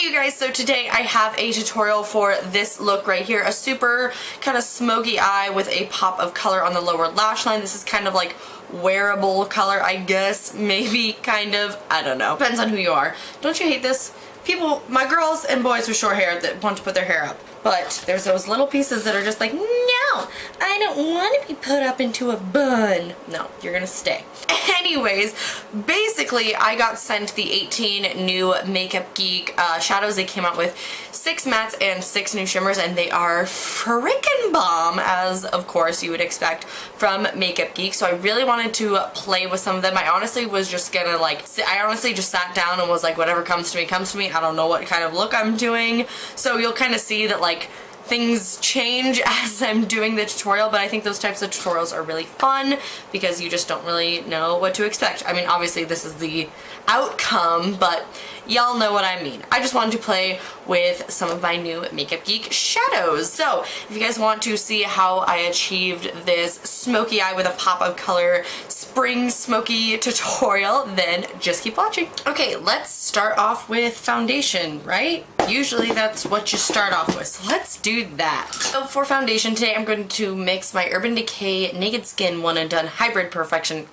Hey you guys, so today I have a tutorial for this look right here. A super kind of smoky eye with a pop of color on the lower lash line. This is kind of like wearable color, I guess. Maybe, kind of. I don't know. Depends on who you are. Don't you hate this? People, my girls and boys with short hair that want to put their hair up. But there's those little pieces that are just like, no, I don't want to be put up into a bun. No, you're gonna stay. Anyways, basically I got sent the 18 new Makeup Geek shadows. They came out with 6 mattes and 6 new shimmers, and they are freaking bomb, as of course you would expect from Makeup Geek. So I really wanted to play with some of them. I honestly was just gonna like, I honestly just sat down and was like, whatever comes to me, comes to me. I don't know what kind of look I'm doing. So you'll kind of see that like things change as I'm doing the tutorial, but I think those types of tutorials are really fun because you just don't really know what to expect. I mean, obviously this is the outcome, but y'all know what I mean. I just wanted to play with some of my new Makeup Geek shadows. So if you guys want to see how I achieved this smoky eye with a pop of color spring smoky tutorial, then just keep watching. Okay, let's start off with foundation, right? Usually that's what you start off with, so let's do that. So for foundation today, I'm going to mix my Urban Decay Naked Skin One and Done Hybrid Complexion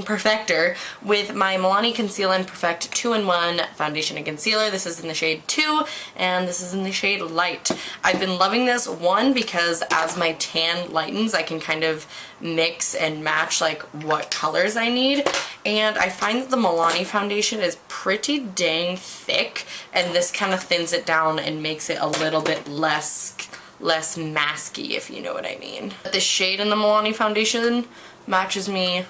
Perfector with my Milani Conceal and Perfect 2-in-1 foundation and concealer. This is in the shade 2 and this is in the shade Light. I've been loving this one because as my tan lightens, I can kind of mix and match like what colors I need, and I find that the Milani foundation is pretty dang thick, and this kind of thins it down and makes it a little bit less masky, if you know what I mean. The shade in the Milani foundation matches me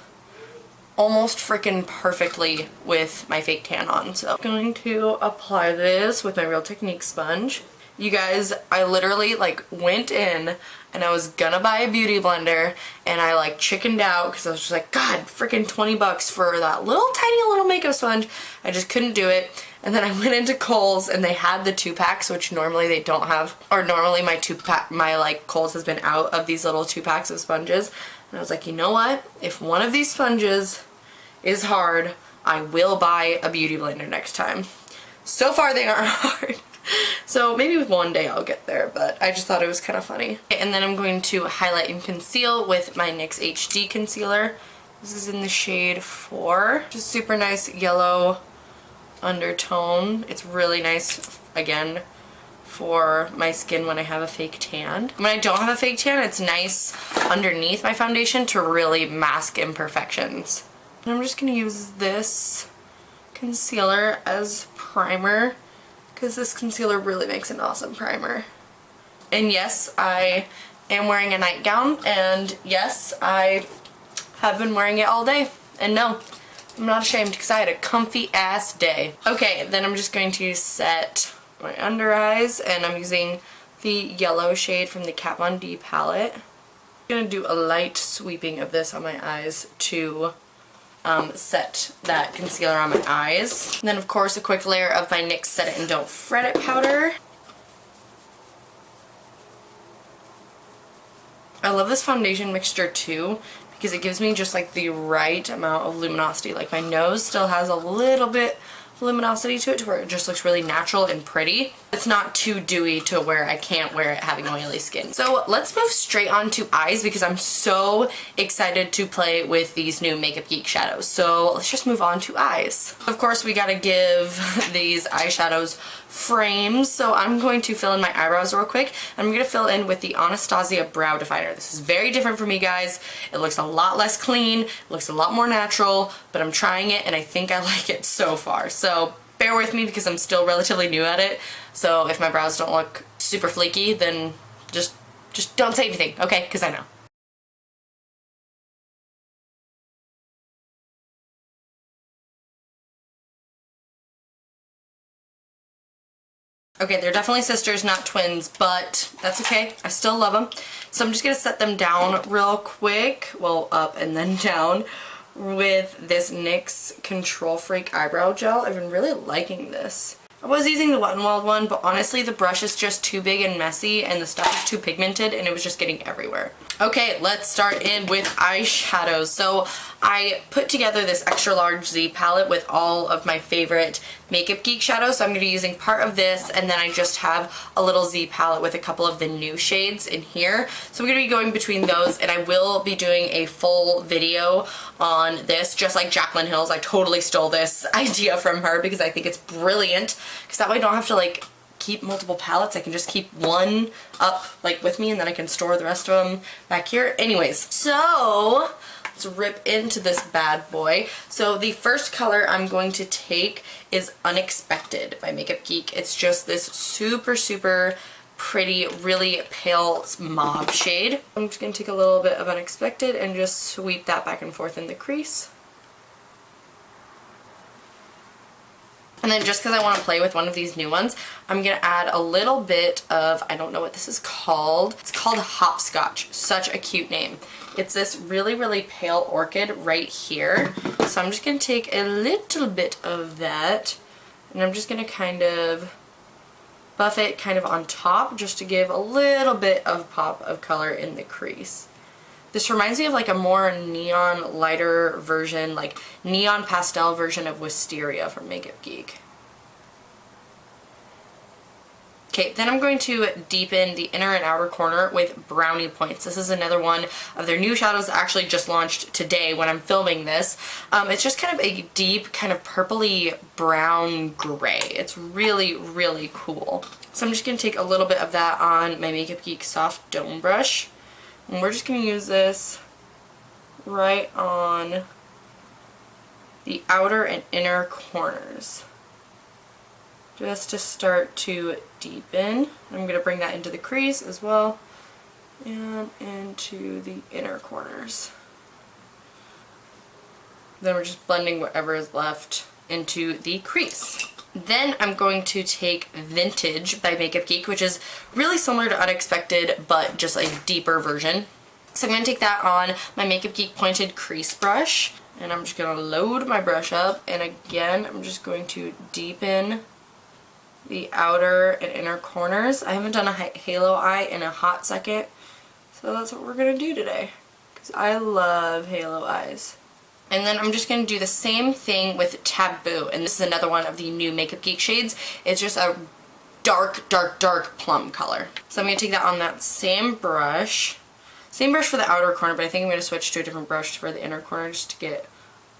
almost freaking perfectly with my fake tan on. So I'm going to apply this with my Real Technique sponge. You guys, I literally like went in and I was gonna buy a beauty blender and I like chickened out because I was just like, God, freaking 20 bucks for that little tiny little makeup sponge. I just couldn't do it. And then I went into Kohl's and they had the 2-packs, which normally they don't have, or normally my 2-pack, my like Kohl's has been out of these little 2-packs of sponges. And I was like, you know what? If one of these sponges is hard, I will buy a beauty blender next time. So far they aren't hard. So maybe one day I'll get there, but I just thought it was kind of funny. And then I'm going to highlight and conceal with my NYX HD Concealer. This is in the shade 4. Just super nice yellow undertone. It's really nice, again, for my skin when I have a fake tan. When I don't have a fake tan, it's nice underneath my foundation to really mask imperfections. And I'm just going to use this concealer as primer, because this concealer really makes an awesome primer. And yes, I am wearing a nightgown, and yes, I have been wearing it all day. And no, I'm not ashamed because I had a comfy ass day. Okay, then I'm just going to set my under eyes, and I'm using the yellow shade from the Kat Von D palette. I'm going to do a light sweeping of this on my eyes to set that concealer on my eyes. And then of course a quick layer of my NYX Set It and Don't Fret It powder. I love this foundation mixture too because it gives me just like the right amount of luminosity. Like my nose still has a little bit of luminosity to it to where it just looks really natural and pretty. It's not too dewy to where I can't wear it having oily skin. So let's move straight on to eyes because I'm so excited to play with these new Makeup Geek shadows. So let's just move on to eyes. Of course, we gotta give these eyeshadows frames, so I'm going to fill in my eyebrows real quick. I'm going to fill in with the Anastasia Brow Definer. This is very different for me, guys. It looks a lot less clean, it looks a lot more natural, but I'm trying it and I think I like it so far. So bear with me because I'm still relatively new at it. So if my brows don't look super flaky, then just don't say anything, okay? Because I know. Okay, they're definitely sisters, not twins, but that's okay. I still love them. So I'm just going to set them down real quick, well, up and then down, with this NYX Control Freak Eyebrow Gel. I've been really liking this. I was using the Wet n Wild one, but honestly the brush is just too big and messy and the stuff is too pigmented and it was just getting everywhere. Okay, let's start in with eyeshadows. So I put together this extra large Z palette with all of my favorite Makeup Geek shadows, so I'm going to be using part of this, and then I just have a little Z palette with a couple of the new shades in here. So I'm going to be going between those, and I will be doing a full video on this, just like Jaclyn Hill's. I totally stole this idea from her because I think it's brilliant, because that way I don't have to like keep multiple palettes. I can just keep one up like with me, and then I can store the rest of them back here. Anyways, so let's rip into this bad boy. So the first color I'm going to take is Unexpected by Makeup Geek. It's just this super, super pretty, really pale mauve shade. I'm just going to take a little bit of Unexpected and just sweep that back and forth in the crease. And then just because I want to play with one of these new ones, I'm going to add a little bit of, I don't know what this is called. It's called Hopscotch. Such a cute name. It's this really, really pale orchid right here. So I'm just going to take a little bit of that, and I'm just going to kind of buff it kind of on top just to give a little bit of pop of color in the crease. This reminds me of like a more neon lighter version, like neon pastel version of Wisteria from Makeup Geek. Okay, then I'm going to deepen the inner and outer corner with Brownie points. This is another one of their new shadows that actually just launched today when I'm filming this. It's just kind of a deep, kind of purpley brown gray. It's really, really cool. So I'm just going to take a little bit of that on my Makeup Geek soft dome brush. And we're just going to use this right on the outer and inner corners, just to start to deepen. I'm going to bring that into the crease as well, and into the inner corners. Then we're just blending whatever is left into the crease. Then I'm going to take Vintage by Makeup Geek, which is really similar to Unexpected, but just a deeper version. So I'm going to take that on my Makeup Geek pointed crease brush, and I'm just going to load my brush up, and again, I'm just going to deepen the outer and inner corners. I haven't done a halo eye in a hot second, so that's what we're going to do today, because I love halo eyes. And then I'm just going to do the same thing with Taboo, and this is another one of the new Makeup Geek shades. It's just a dark, dark, dark plum color. So I'm going to take that on that same brush. Same brush for the outer corner, but I think I'm going to switch to a different brush for the inner corner just to get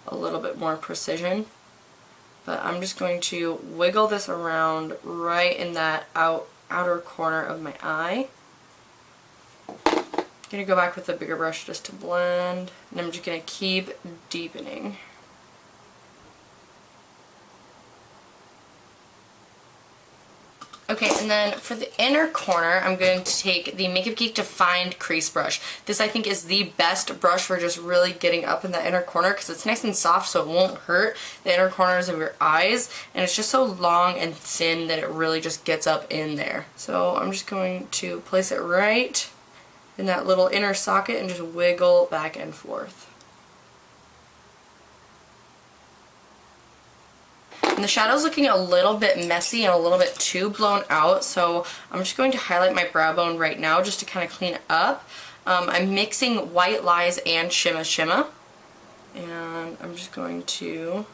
a little bit more precision. But I'm just going to wiggle this around right in that outer corner of my eye. I'm going to go back with a bigger brush just to blend, and I'm just going to keep deepening. Okay, and then for the inner corner, I'm going to take the Makeup Geek Defined Crease Brush. This I think is the best brush for just really getting up in the inner corner because it's nice and soft so it won't hurt the inner corners of your eyes, and it's just so long and thin that it really just gets up in there. So I'm just going to place it right in that little inner socket and just wiggle back and forth. And the shadow's looking a little bit messy and a little bit too blown out, so I'm just going to highlight my brow bone right now just to kind of clean it up. I'm mixing White Lies and Shimma, and I'm just going to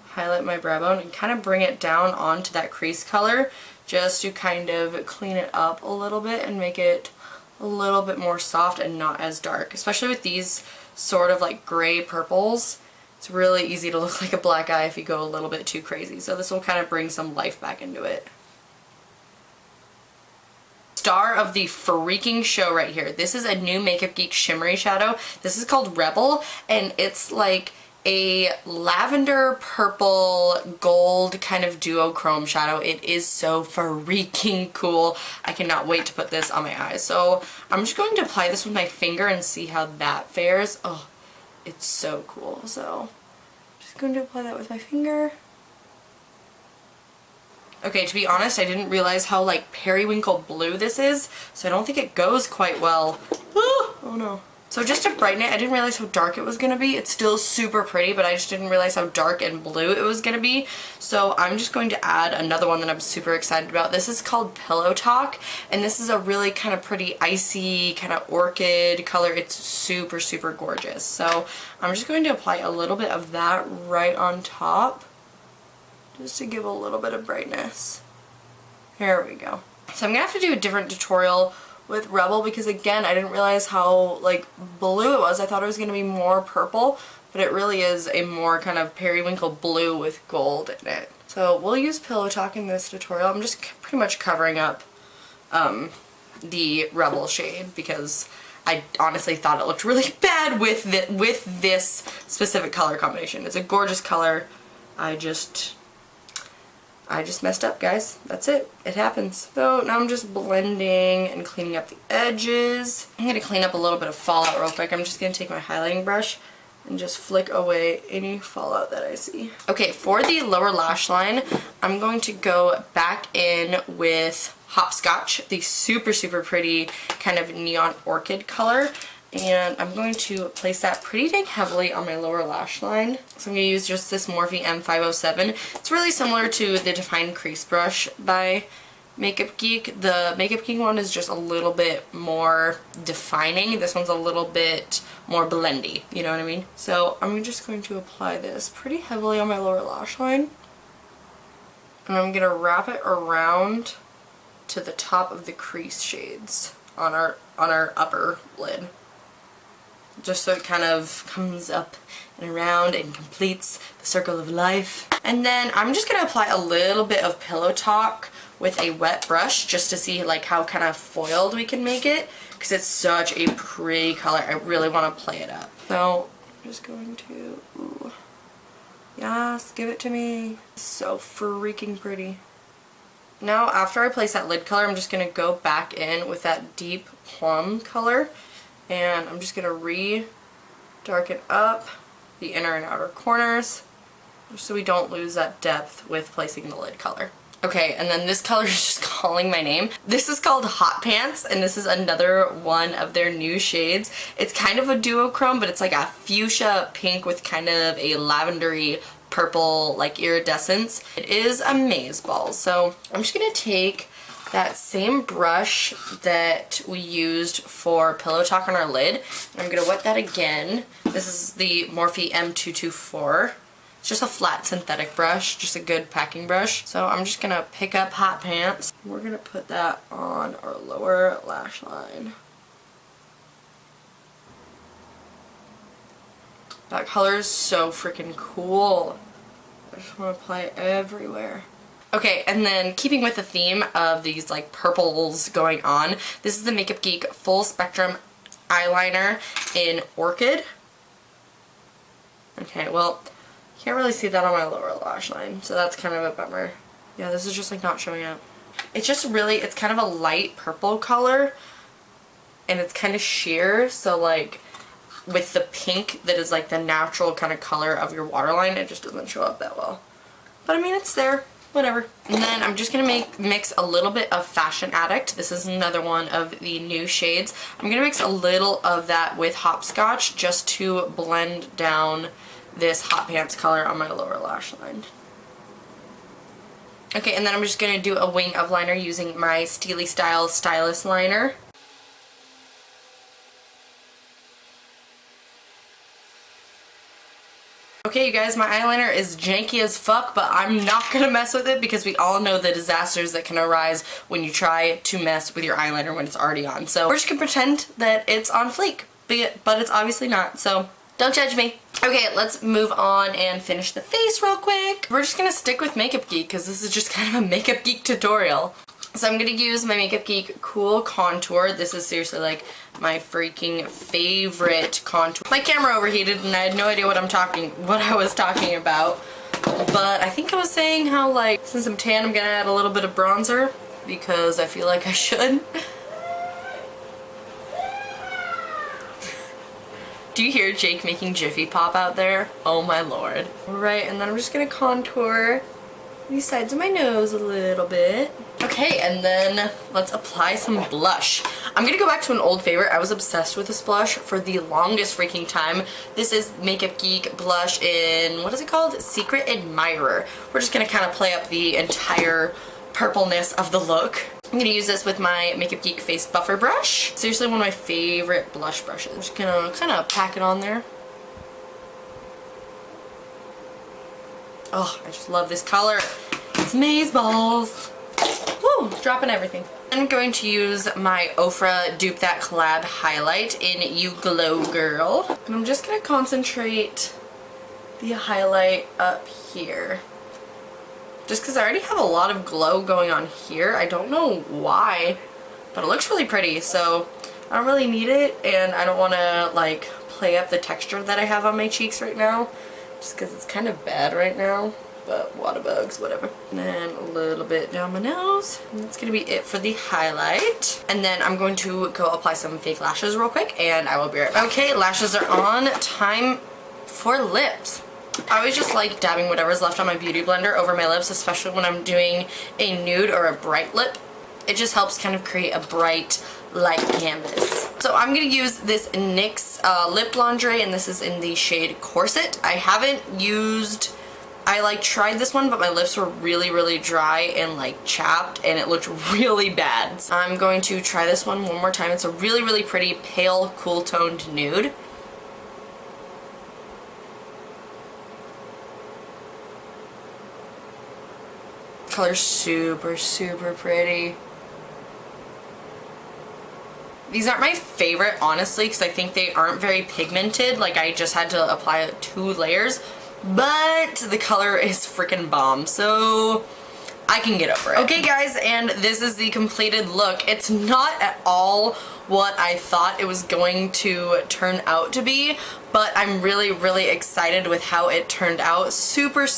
highlight my brow bone and kind of bring it down onto that crease color just to kind of clean it up a little bit and make it a little bit more soft and not as dark. Especially with these sort of like gray purples, it's really easy to look like a black eye if you go a little bit too crazy. So this will kind of bring some life back into it. Star of the freaking show right here. This is a new Makeup Geek shimmery shadow. This is called Rebel, and it's like a lavender purple gold kind of duochrome shadow. It is so freaking cool. I cannot wait to put this on my eyes. So I'm just going to apply this with my finger and see how that fares. Oh, it's so cool. So I'm just going to apply that with my finger. Okay, to be honest, I didn't realize how like periwinkle blue this is, so I don't think it goes quite well. Oh no. So just to brighten it, I didn't realize how dark it was going to be. It's still super pretty, but I just didn't realize how dark and blue it was going to be. So I'm just going to add another one that I'm super excited about. This is called Pillow Talk, and this is a really kind of pretty icy kind of orchid color. It's super, super gorgeous. So I'm just going to apply a little bit of that right on top just to give a little bit of brightness. Here we go. So I'm going to have to do a different tutorial with Rebel because again I didn't realize how like blue it was. I thought it was going to be more purple, but it really is a more kind of periwinkle blue with gold in it. So we'll use Pillow Talk in this tutorial. I'm just pretty much covering up the Rebel shade because I honestly thought it looked really bad with this specific color combination. It's a gorgeous color. I just messed up, guys. That's it. It happens. So now I'm just blending and cleaning up the edges. I'm going to clean up a little bit of fallout real quick. I'm just going to take my highlighting brush and just flick away any fallout that I see. Okay, for the lower lash line, I'm going to go back in with Hopscotch, the super, super pretty kind of neon orchid color. And I'm going to place that pretty dang heavily on my lower lash line. So I'm going to use just this Morphe M507. It's really similar to the Define Crease Brush by Makeup Geek. The Makeup Geek one is just a little bit more defining. This one's a little bit more blendy, you know what I mean? So I'm just going to apply this pretty heavily on my lower lash line. And I'm going to wrap it around to the top of the crease shades on our upper lid. Just so it kind of comes up and around and completes the circle of life. And then I'm just going to apply a little bit of Pillow Talk with a wet brush just to see like how kind of foiled we can make it because it's such a pretty color. I really want to play it up. So I'm just going to, ooh, yes, give it to me. So freaking pretty. Now after I place that lid color, I'm just going to go back in with that deep plum color. And I'm just going to re-darken up the inner and outer corners just so we don't lose that depth with placing the lid color. Okay, and then this color is just calling my name. This is called Hot Pants, and this is another one of their new shades. It's kind of a duochrome, but it's like a fuchsia pink with kind of a lavendery purple like iridescence. It is amaze balls. So I'm just going to take that same brush that we used for Pillow Talk on our lid. I'm going to wet that again. This is the Morphe M224. It's just a flat synthetic brush, just a good packing brush. So I'm just going to pick up Hot Pants. We're going to put that on our lower lash line. That color is so freaking cool. I just want to apply it everywhere. Okay, and then keeping with the theme of these like purples going on, this is the Makeup Geek Full Spectrum Eyeliner in Orchid. Okay, well, can't really see that on my lower lash line, so that's kind of a bummer. Yeah, this is just like not showing up. It's just really, it's kind of a light purple color, and it's kind of sheer, so like with the pink that is like the natural kind of color of your waterline, it just doesn't show up that well. But I mean, it's there. Whatever. And then I'm just going to mix a little bit of Fashion Addict. This is another one of the new shades. I'm going to mix a little of that with Hopscotch just to blend down this Hot Pants color on my lower lash line. Okay, and then I'm just going to do a wing of liner using my Steely Style Stylus Liner. Okay, you guys, my eyeliner is janky as fuck, but I'm not gonna mess with it because we all know the disasters that can arise when you try to mess with your eyeliner when it's already on. So we're just gonna pretend that it's on fleek, but it's obviously not, so don't judge me. Okay, let's move on and finish the face real quick. We're just gonna stick with Makeup Geek because this is just kind of a Makeup Geek tutorial. So I'm going to use my Makeup Geek Cool Contour. This is seriously like my freaking favorite contour. My camera overheated and I had no idea what I was talking about. But I think I was saying how like, since I'm tan, I'm going to add a little bit of bronzer because I feel like I should. Do you hear Jake making Jiffy Pop out there? Oh my lord. Alright, and then I'm just going to contour these sides of my nose a little bit. Okay, and then let's apply some blush. I'm gonna go back to an old favorite. I was obsessed with this blush for the longest freaking time. This is Makeup Geek blush in, what is it called? Secret Admirer. We're just gonna kind of play up the entire purpleness of the look. I'm gonna use this with my Makeup Geek face buffer brush. Seriously, one of my favorite blush brushes. I'm just gonna kind of pack it on there. Oh, I just love this color. It's Maze Balls. Woo, dropping everything. I'm going to use my Ofra Dupe That Collab highlight in You Glow Girl. And I'm just gonna concentrate the highlight up here. Just because I already have a lot of glow going on here. I don't know why, but it looks really pretty, so I don't really need it, and I don't want to like play up the texture that I have on my cheeks right now, just because it's kind of bad right now, but water bugs, whatever. And then a little bit down my nose, and that's going to be it for the highlight. And then I'm going to go apply some fake lashes real quick, and I will be right back. Okay, lashes are on. Time for lips. I always just like dabbing whatever's left on my beauty blender over my lips, especially when I'm doing a nude or a bright lip. It just helps kind of create a bright light canvas. So I'm going to use this NYX lip lingerie, and this is in the shade Corset. I haven't used, I like tried this one, but my lips were really dry and like chapped, and it looked really bad. So I'm going to try this one more time. It's a really pretty pale, cool toned nude. Color's super pretty. These aren't my favorite, honestly, because I think they aren't very pigmented. Like, I just had to apply 2 layers, but the color is freaking bomb, so I can get over it. Okay guys, and this is the completed look. It's not at all what I thought it was going to turn out to be, but I'm really excited with how it turned out. Super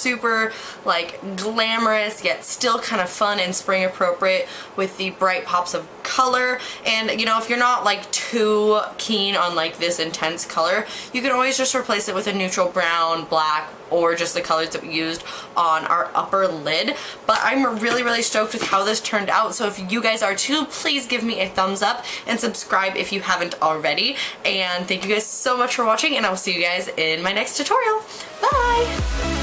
like glamorous, yet still kind of fun and spring appropriate with the bright pops of color. And you know, if you're not like too keen on like this intense color, you can always just replace it with a neutral brown, black, or just the colors that we used on our upper lid. But I'm really stoked with how this turned out. So if you guys are too, please give me a thumbs up and subscribe if you haven't already. And thank you guys so much for watching, and I will see you guys in my next tutorial. Bye!